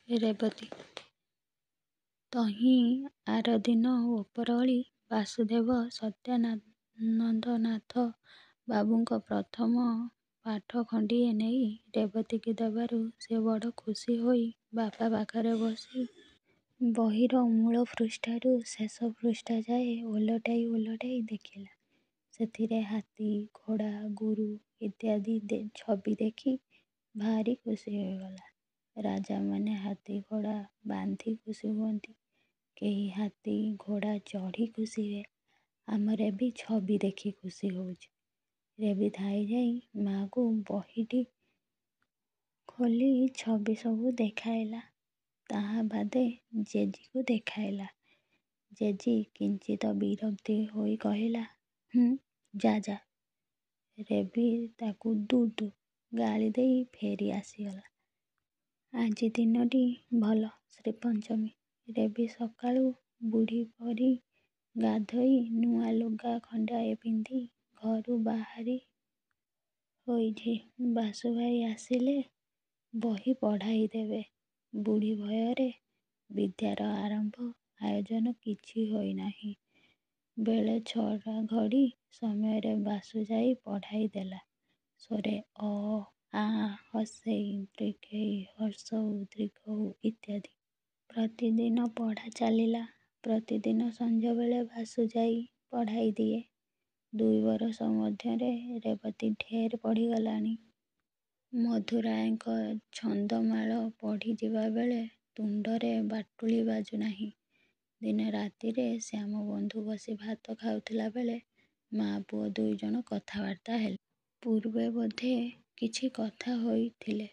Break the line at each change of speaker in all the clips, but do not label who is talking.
ରେବତୀ। ତହିଁ ଆରଦିନ ଉପରଓଳି ବାସୁଦେବ ସତ୍ୟାନନ୍ଦନାଥ ବାବୁଙ୍କ ପ୍ରଥମ ପାଠ ଖଣ୍ଡିଏ ନେଇ ରେବତୀକି ଦେବାରୁ ସେ ବଡ଼ ଖୁସି ହୋଇ ବାପା ପାଖରେ ବସି ବହିର ମୂଳ ପୃଷ୍ଠାରୁ ଶେଷ ପୃଷ୍ଠାଯାଏ ଓଲଟାଇ ଦେଖିଲା। ସେଥିରେ ହାତୀ, ଘୋଡ଼ା, ଗୋରୁ ଇତ୍ୟାଦି ଛବି ଦେଖି ଭାରି ଖୁସି ହୋଇଗଲା। ରାଜାମାନେ ହାତୀ ଘୋଡ଼ା ବାନ୍ଧି ଖୁସି ହୁଅନ୍ତି, କେହି ହାତୀ ଘୋଡ଼ା ଚଢ଼ି ଖୁସି ହୁଏ। ଆମ ରେବୀ ଛବି ଦେଖି ଖୁସି ହଉଛି। ରେବୀ ଧାଇଁ ଯାଇ ମା'କୁ ବହିଟି ଖୋଲି ଛବି ସବୁ ଦେଖାଇଲା। ତାହା ବାଦେ ଜେଜୀକୁ ଦେଖାଇଲା। ଜେଜୀ କିଞ୍ଚିତ ବିରକ୍ତ ହୋଇ କହିଲା, ଯା। ରେବୀ ତାକୁ ଦୁ ଗାଳି ଦେଇ ଫେରି ଆସିଗଲା। ଆଜି ଦିନଟି ଭଲ ଶ୍ରୀପଞ୍ଚମୀ। ରେବୀ ସକାଳୁ ବୁଢ଼ୀ ପରି ଗାଧୋଇ ନୂଆ ଲୁଗା ଖଣ୍ଡାଏ ପିନ୍ଧି ଘରୁ ବାହାରି ହୋଇଛି। ବାସୁଭାଇ ଆସିଲେ ବହି ପଢ଼ାଇ ଦେବେ। ବୁଢ଼ୀ ଭୟରେ ବିଦ୍ୟାର ଆରମ୍ଭ ଆୟୋଜନ କିଛି ହୋଇନାହିଁ। ବେଳ 6ଟା ଘଡ଼ି ସମୟରେ ବାସୁ ଯାଇ ପଢ଼ାଇ ଦେଲା। ସ୍ୱରେ ଅ, ଆ, ହ୍ରସ୍ୱଇ, ଦୀର୍ଘଇ, ହର୍ଷଉ, ଦୀର୍ଘଉ ଇତ୍ୟାଦି। ପ୍ରତିଦିନ ପଢ଼ା ଚାଲିଲା। ପ୍ରତିଦିନ ସଞ୍ଜବେଳେ ବାସୁ ଯାଇ ପଢ଼ାଇ ଦିଏ। 2 ବରଷ ମଧ୍ୟରେ ରେବତୀ ଢେର ପଢ଼ିଗଲାଣି। ମଧୁରାୟଙ୍କ ଛନ୍ଦମାଳ ପଢ଼ିଯିବାବେଳେ ତୁଣ୍ଡରେ ବାଟୁଳି ବାଜୁନାହିଁ। ଦିନେ ରାତିରେ ଶ୍ୟାମବନ୍ଧୁ ବସି ଭାତ ଖାଉଥିଲା ବେଳେ ମା ପୁଅ ଦୁଇଜଣ କଥାବାର୍ତ୍ତା ହେଲେ। ପୂର୍ବେ ବୋଧେ କିଛି କଥା ହୋଇଥିଲେ।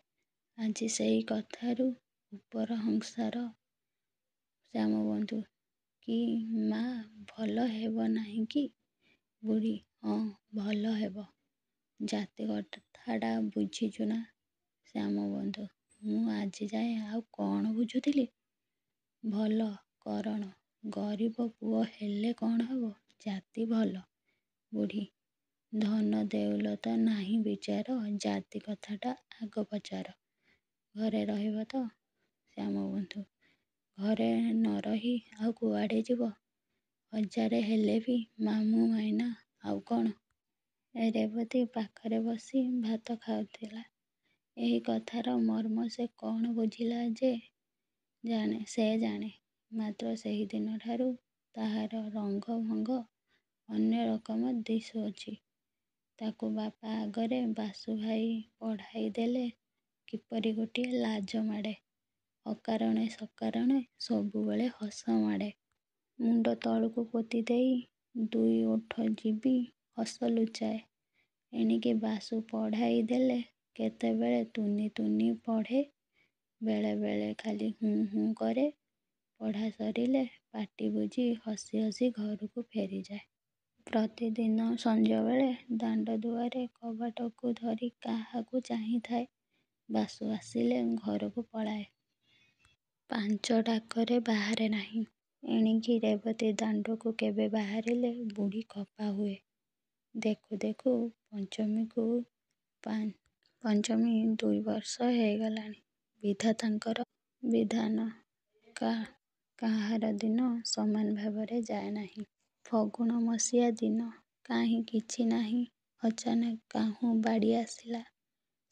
ଆଜି ସେଇ କଥାରୁ ଉପରହଂସାର ଶ୍ୟାମବନ୍ଧୁ, କି ମା, ଭଲ ହେବ ନାହିଁ କି? ବୁଢ଼ୀ, ହଁ ଭଲ ହେବ। ଜାତି କଥାଟା ବୁଝିଛୁ ନା? ଶ୍ୟାମବନ୍ଧୁ, ମୁଁ ଆଜିଯାଏ ଆଉ କ'ଣ ବୁଝୁଥିଲି? ଭଲ କରଣ, ଗରିବ ପୁଅ ହେଲେ କ'ଣ ହେବ? ଜାତି ଭଲ। ବୁଢ଼ୀ, ଧନ ଦେଉଲତ ନାହିଁ ବିଚାର, ଜାତି କଥାଟା ଆଗ ପଚାର। ଘରେ ରହିବ ତ? ଶ୍ୟାମବନ୍ଧୁ, ଘରେ ନ ରହି ଆଉ କୁଆଡ଼େ ଯିବ? 1000 ହେଲେ ବି ମାମୁଁ ମାଇନା, ଆଉ କ'ଣ? ରେବତୀ ପାଖରେ ବସି ଭାତ ଖାଉଥିଲା। ଏହି କଥାର ମର୍ମ ସେ କ'ଣ ବୁଝିଲା ସେ ଜାଣେ। ମାତ୍ର ସେହିଦିନଠାରୁ ତାହାର ରଙ୍ଗ ଭଙ୍ଗ ଅନ୍ୟ ରକମ ଦିଶୁଅଛି। ତାକୁ ବାପା ଆଗରେ ବାସୁଭାଇ ପଢ଼ାଇ ଦେଲେ କିପରି ଗୋଟିଏ ଲାଜ ମାଡ଼େ। ଅକାରଣେ ସକାରଣେ ସବୁବେଳେ ହସ ମାଡ଼େ। ମୁଣ୍ଡ ତଳକୁ ପୋତି ଦେଇ 2 ଓଠ ଚିପି ହସ ଲୁଚାଏ। ଏଣିକି ବାସୁ ପଢ଼ାଇ ଦେଲେ କେତେବେଳେ ତୁନି ତୁନି ପଢ଼େ, ବେଳେ ବେଳେ ଖାଲି ହୁଁ କରେ। ପଢ଼ା ସରିଲେ ପାଟି ବୁଜି ହସି ହସି ଘରକୁ ଫେରିଯାଏ। ପ୍ରତିଦିନ ସଞ୍ଜବେଳେ ଦାଣ୍ଡ ଦୁଆରେ କବାଟକୁ ଧରି କାହାକୁ ଚାହିଁଥାଏ। ବାସୁ ଆସିଲେ ଘରକୁ ପଳାଏ। 5 ଡାକରେ ବାହାରେ ନାହିଁ। ଏଣିକି ରେବତୀ ଦାଣ୍ଡକୁ କେବେ ବାହାରିଲେ ବୁଢ଼ୀ ଖପା ହୁଏ। ଦେଖୁ ଦେଖୁ ପଞ୍ଚମୀ 2 ବର୍ଷ ହେଇଗଲାଣି। ବିଧାତାଙ୍କର ବିଧାନ, କାହାର ଦିନ ସମାନ ଭାବରେ ଯାଏ ନାହିଁ। ଫଗୁଣ ମସିହା ଦିନ। କାହିଁ କିଛି ନାହିଁ। ଅଚାନକ କାହୁଁ ବାଡ଼ି ଆସିଲା।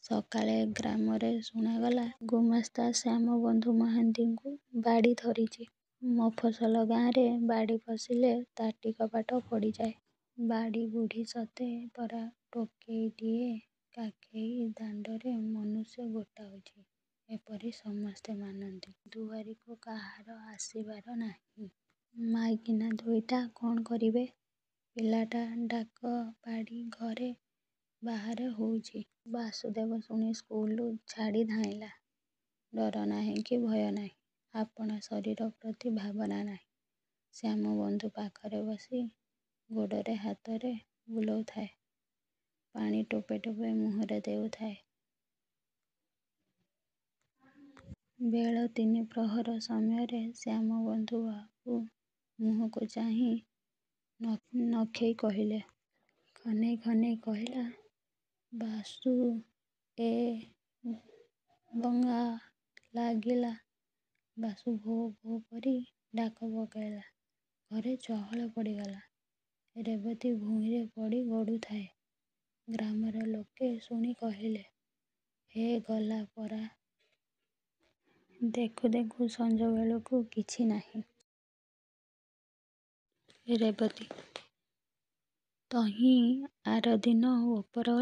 ସକାଳେ ଗ୍ରାମରେ ଶୁଣାଗଲା, ଗୁମାସ୍ତା ଶ୍ୟାମବନ୍ଧୁ ମହାନ୍ତିଙ୍କୁ ବାଡ଼ି ଧରିଛି। ମଫସଲ ଗାଁରେ ବାଡ଼ି ପଶିଲେ ତାଟି କବାଟ ପଡ଼ିଯାଏ। ବାଡ଼ି ବୁଢ଼ୀ ସତେ ପରା ଟୋକେଇଟିଏ କାଖେଇ ଦାଣ୍ଡରେ ମନୁଷ୍ୟ ଗୋଟାଉଛି, ଏପରି ସମସ୍ତେ ମାନନ୍ତି। ଦୁଆରିକୁ କାହାର ଆସିବାର ନାହିଁ। ମାଇକିନା ଦୁଇଟା କ'ଣ କରିବେ? ପିଲାଟା ଡାକ ପାଡ଼ି ଘରେ ବାହାର ହେଉଛି। ବାସୁଦେବ ଶୁଣି ସ୍କୁଲ ଛାଡ଼ି ଧାଇଁଲା। ଡର ନାହିଁ କି ଭୟ ନାହିଁ। ଆପଣା ଶରୀର ପ୍ରତି ଭାବନା ନାହିଁ। ଶ୍ୟାମବନ୍ଧୁ ପାଖରେ ବସି ଗୋଡ଼ରେ ହାତରେ ବୁଲଉଥାଏ। ପାଣି ଟୋପେ ଟୋପେ ମୁହଁରେ ଦେଉଥାଏ। ବେଳ 3 ପ୍ରହର ସମୟରେ ଶ୍ୟାମବନ୍ଧୁ ବାବୁ ମୁହଁକୁ ଚାହିଁ ନଖେଇ କହିଲେ। ଖନେଇ କହିଲା, ବାସୁ, ଏ ଗଙ୍ଗା ଲାଗିଲା। ବାସୁ ଭୋ ଭୋ କରି ଡାକ ପକାଇଲା। ଘରେ ଚହଳ ପଡ଼ିଗଲା। ରେବତୀ ଭୂଇଁରେ ପଡ଼ି ଗଡ଼ୁଥାଏ। ଗ୍ରାମର ଲୋକେ ଶୁଣି କହିଲେ, ହେ ଗଲା ପରା। ଦେଖୁ ଦେଖୁ ସଞ୍ଜ ବେଳକୁ କିଛି ନାହିଁ। ରେବତୀ ତହିଁ ଆରଦିନ ଉପରଓଳି